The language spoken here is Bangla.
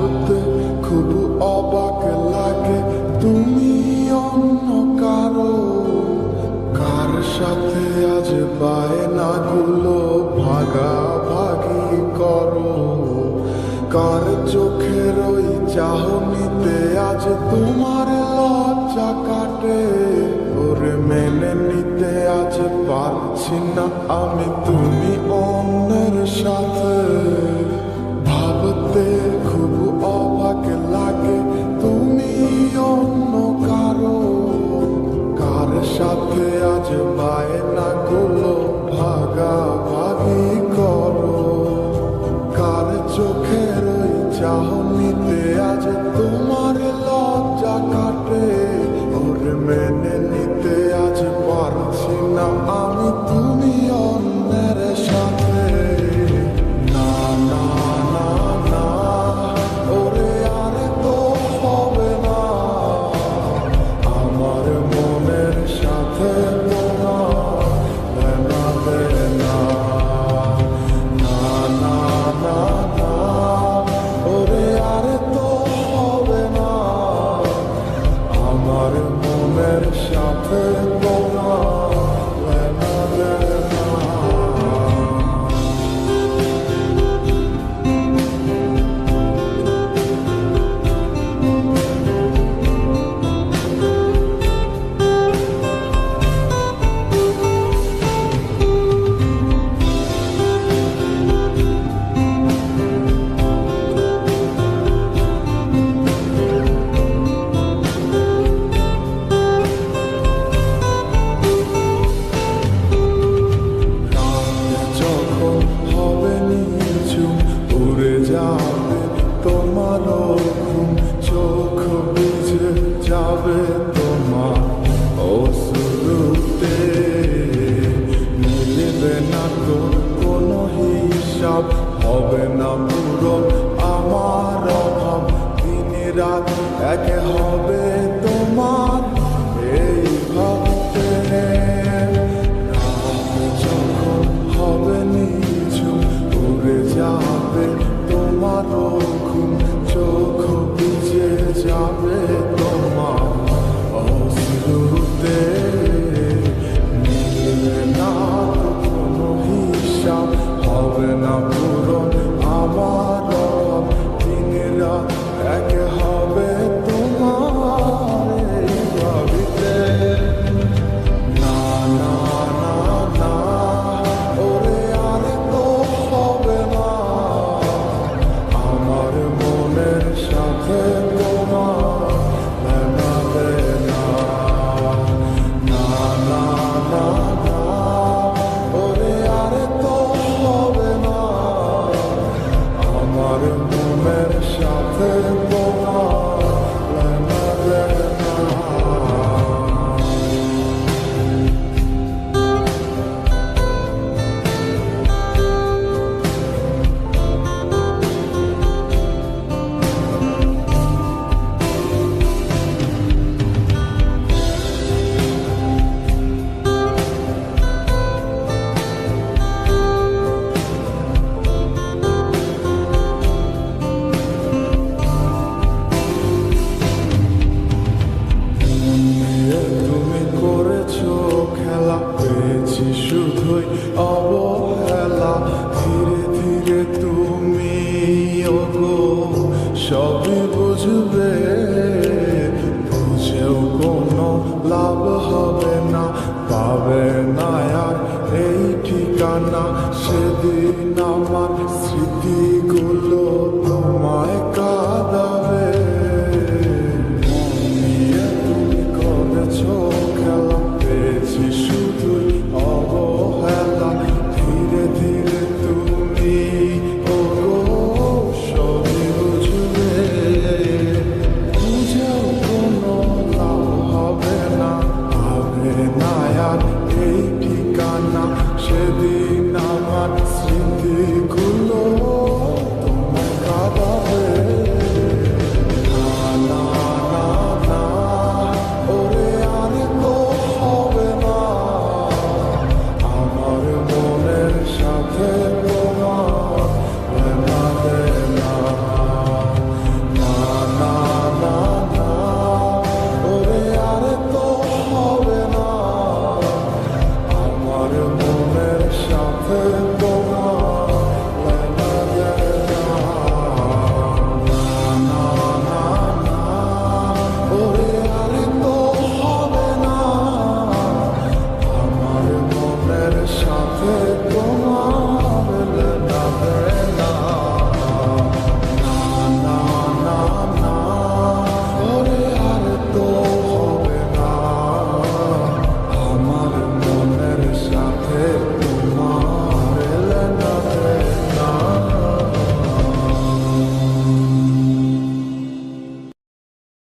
ভাবতে খুব অবাক লাগে তুমি অন্য কারো, কার সাথে আজ বায়নাগুলো ভাগাভাগি করো, কার চোখের ওই চাহনিতে আজ তোমার লজ্জা কাটে। ওরে মেনে নিতে আজ পারছি না আমি তুমি অন্যের সাথে, ভাবতে খুব অবাক লাগে তুমি অন্য কারো, কার সাথে আজ বায়নাগুলো ভাগাভাগি করো, কার চোখের ওই চাহনিতে আজ তোমার লজ্জা কাটে। ওরে মেনে নিতে আজ পারছি না আমি তুমি অন্যের সাথে। না না না না, ওরে আর তো হবে না, আমার মনের সাথে তোমার বেনাবে না। না না না না, ওরে আর তো হবে না, আমার মনের সাথে তোমার বেনাবে না। যখন হবে নিঝুম উড়ে যাবে তোমার ঘুম, চোখ ভিজে যাবে তোমার অশ্রুতে, মিলবে না তো কোনো হিসাব, হবে না পূরণ আমার অভাব, দিন রাত এক হবে তোমার এই ভাবতে। যখন হবে নিঝুম উড়ে যাবে তোমার ঘুম, চোখ ভিজে যাবে তোমার অশ্রুতে, মিলবে না তো কোনো হিসাব, হবে না পূরণ আমার অভাব, দিন রাত এক হবে তোমার এই ভাবিতে। না না না না, ওরে আর তো হবে না, আমার মনের সাথে তোমার বেনাবে না। না না না না, ওরে আর তো হবে না, আমার মনের সাথে তোমার বেনাবে না। তুমি করেছো খেলা, পেয়েছি শুধুই অবহেলা, ধীরে ধীরে তুমি ওগো সবই বুঝবে।